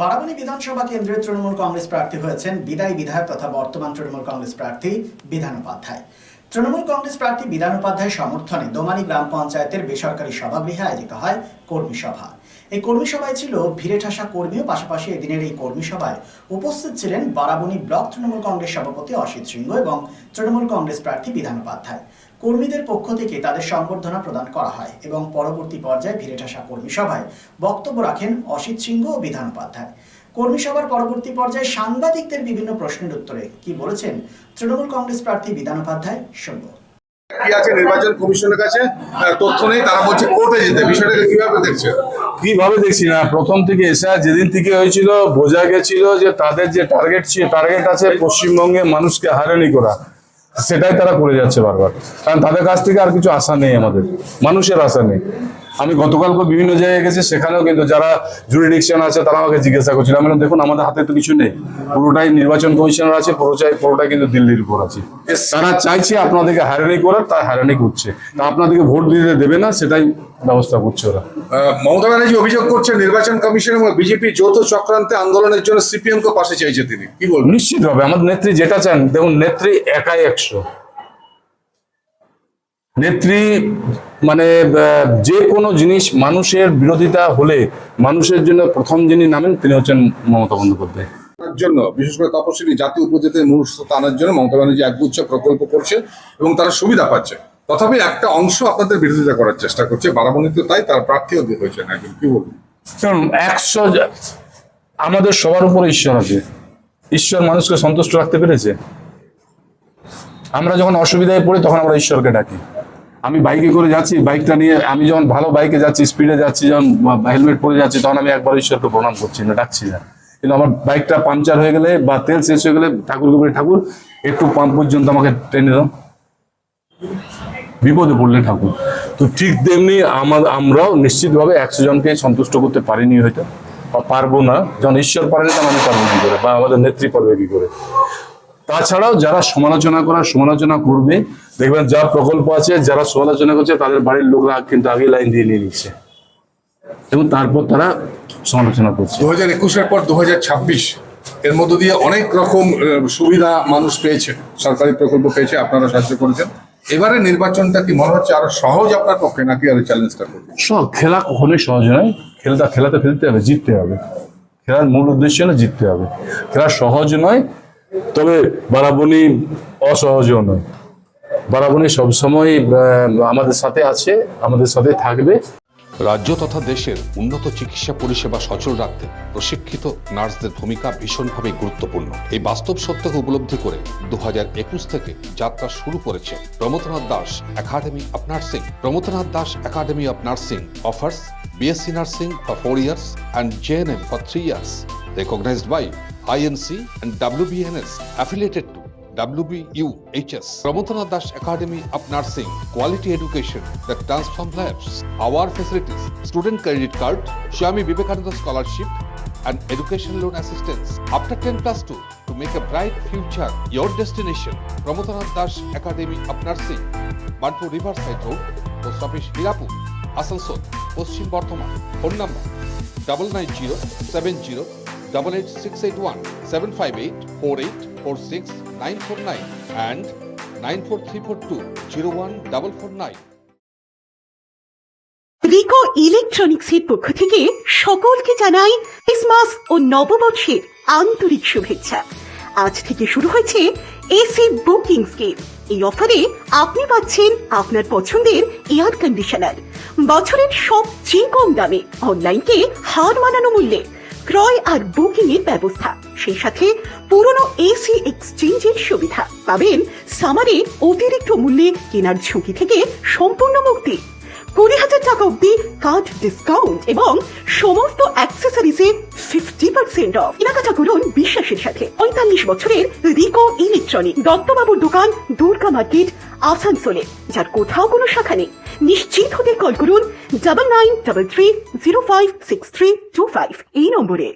বারাবণী বিধানসভা কেন্দ্রের তৃণমূল কংগ্রেস প্রার্থী হয়েছেন বিদায়ী বিধায়ক তথা বর্তমান তৃণমূল কংগ্রেস প্রার্থী বিধান উপাধ্যায়। তৃণমূল কংগ্রেস প্রার্থী বিধান উপাধ্যায়ের সমর্থনে দোমানী গ্রাম পঞ্চায়েতের বেসরকারি সভাগৃহে আয়োজিত হয় কর্মী সভা। এই কর্মী সভায় ছিল ভিড়ে ঠাসা কর্মী ও পাশাপাশি এদিনের এই কর্মী সভায় উপস্থিত ছিলেন বারাবণী ব্লক তৃণমূল কংগ্রেস সভাপতি অসিত সিংহ এবং তৃণমূল কংগ্রেস প্রার্থী বিধান উপাধ্যায়। কর্মীদের পক্ষ থেকে তাদের সংবর্ধনা প্রদান করা হয় এবং পরবর্তী পর্যায়ে ভিড়ে ঠাসা কর্মী সভায় বক্তব্য রাখেন অসিত সিংহ ও বিধান উপাধ্যায়। কর্মী সভার পরবর্তী পর্যায়ে সাংবাদিকদের বিভিন্ন প্রশ্নের উত্তরে কি বলেছেন তৃণমূল কংগ্রেস প্রার্থী বিধান উপাধ্যায় শুনব। কি আছে নির্বাচন কমিশনের কাছে তথ্য নেই, তারা বলছে কোর্টে যেতে, বিষয়টাকে কিভাবে দেখছে? কিভাবে দেখছি না, প্রথম থেকে এসে যেদিন থেকে হয়েছিল বোঝা গেছিল যে তাদের যে টার্গেট আছে পশ্চিমবঙ্গে মানুষকে হয়রানি করা, সেটাই তারা করে যাচ্ছে বারবার। কারণ তাদের কাছ থেকে আর কিছু আশা নেই, আমাদের মানুষের আশা নেই। আমি গতকালকে বিভিন্ন জায়গায় গেছি, সেখানেও কিন্তু যারা জুরিডিকশন আছে তারা আমাকে জিজ্ঞাসা করছিল। আমি দেখুন আমাদের হাতে তো কিছু নেই, পুরোটাই নির্বাচন কমিশনার আছে, পুরোটাই কিন্তু দিল্লির উপর আছে। তারা চাইছে আপনাদেরকে হয়রানি করার, তাই হয়রানি করছে। তা আপনাদেরকে ভোট দিতে দেবে না, সেটাই ব্যবস্থা করছে ওরা। মমতা ব্যানার্জি অভিযোগ করছেন নির্বাচন কমিশন এবং বিজেপি যৌথ চক্রান্তে আন্দোলনের জন্য সিপিএম কে পাশে চাইছে তিনি, কি বলবেন? নিশ্চিত হবে আমাদের নেত্রী যেটা চান, দেখুন নেত্রী একাই 100। নেত্রী মানে যে কোনো জিনিস মানুষের বিরোধিতা হলে মানুষের জন্য প্রথম যিনি নামেন তিনি হচ্ছেন মমতা বন্দ্যোপাধ্যায়। জন্য বিশেষ করে তপশিলি জাতি উপজাতিদের মনুষ্যত্ব আনার জন্য মমতা ব্যানার্জি একগুচ্ছ প্রকল্প করছে এবং তারা সুবিধা পাচ্ছে। তথাপি একটা অংশ আপনাদের বিরোধিতা করার চেষ্টা করছে, বারাবণীতে তাই তার প্রার্থীও হয়েছেন একজন, কি বলবেন? 100 আমাদের সবার উপরে ঈশ্বর আছে, ঈশ্বর মানুষকে সন্তুষ্ট রাখতে পেরেছে। আমরা যখন অসুবিধায় পড়ি তখন আমরা ঈশ্বরকে ডাকি। আমি বাইকে করে যাচ্ছি, বাইকটা নিয়ে আমি যখন ভালো বাইকে যাচ্ছি, স্পিডে যাচ্ছি, যখন হেলমেট পরে যাচ্ছি, তখন আমি একবার ঈশ্বরকে প্রণাম করছি না, ডাকছি না। কিন্তু আমার বাইকটা পাংচার হয়ে গেলে বা তেল শেষ হয়ে গেলে ঠাকুরকে বলি, ঠাকুর একটু পাম্প পর্যন্ত আমাকে টেনে দাও, বিপদে পড়লে ঠাকুর। তো ঠিক তেমনি আমরাও নিশ্চিতভাবে 100 জনকে সন্তুষ্ট করতে পারিনি হয়তো, বা পারবো না। যখন ঈশ্বর পারেনি তখন আমি পারবো কি করে, বা আমাদের নেত্রী পারবে কি করে। তাছাড়াও যারা সমালোচনা করবে, দেখবেন যা প্রকল্প আছে যারা সমালোচনা করছে তাদের বাড়ির লোকরা কিন্তু আগে লাইন দিয়ে নিয়ে নিচ্ছে এবং তারপর তারা সমালোচনা করছে। 2021-এর পর 2026 এর মধ্য দিয়ে অনেক রকম সুবিধা মানুষ পেয়েছে, সরকারি প্রকল্প পেয়েছে, আপনারা সাহায্য করেছেন। এবারে নির্বাচনটা কি মনে হচ্ছে আরো সহজ আপনার পক্ষে, নাকি আরো চ্যালেঞ্জটা করবে? খেলা কখনোই সহজ নয়, খেলাতে ফেলতে হবে, জিততে হবে। খেলার মূল উদ্দেশ্য হলো জিততে হবে। খেলা সহজ নয়, তবে বারাবণী অসহজও নয়। বারাবণী সবসময় আমাদের সাথে আছে, আমাদের সাথে থাকবে। রাজ্য তথা দেশের উন্নত চিকিৎসা পরিষেবা সচল রাখতে প্রশিক্ষিত নার্সদের ভূমিকা ভীষণভাবে গুরুত্বপূর্ণ। এই বাস্তব সত্যকে উপলব্ধি করে 2021 থেকে যাত্রা শুরু করেছে Pramathanath Das academy of nursing. Pramathanath Das academy of nursing offers BSc Nursing for 4 years and JNM for 3 years, recognized by INC and WBNS, affiliated to WBUHS. Prabodhanath Das Academy of Nursing, quality education that transforms lives. Our facilities: student credit card, Swami Vivekananda scholarship, and education loan assistance. After 10+2, to make a bright future your destination. Prabodhanath Das Academy of Nursing, Banpur Riverside Road, Post Office Hirapur, Asansol, Paschim Bardhaman. Phone number 9907088681, 7584846949 and 9434201449. Rico ইলেকট্রনিক্সের পক্ষ থেকে সকলকে জানাই Christmas ও নববর্ষের আন্তরিক শুভেচ্ছা। আজ থেকে শুরু হয়েছে এসি বুকিং স্কিম। এই অফারে আপনি পাচ্ছেন আপনার পছন্দের এয়ার কন্ডিশনার বছরের সবচেয়ে কম দামে, অনলাইনকে হার মানানো মূল্যে ক্রয় আর বুকিং এর ব্যবস্থা, সেই সাথে পুরনো এসি এক্সচেঞ্জের সুবিধা পাবেন। সামারে অতিরিক্ত মূল্যে কেনার ঝুঁকি থেকে সম্পূর্ণ মুক্তি, 20,000 টাকা অব্দি কার্ড ডিসকাউন্ট এবং সমস্ত অ্যাক্সেসরিজে 50% অফ। কেনাকাটা করুন বিশ্বাসের সাথে। 45 বছরের রিকো ইলেকট্রনিক, দত্তবাবুর দোকান, দুর্গা মার্কেট, আসানসোলে, যার কোথাও কোনো শাখা নেই। নিশ্চিত হতে কল করুন 9933056325 এই নম্বরে।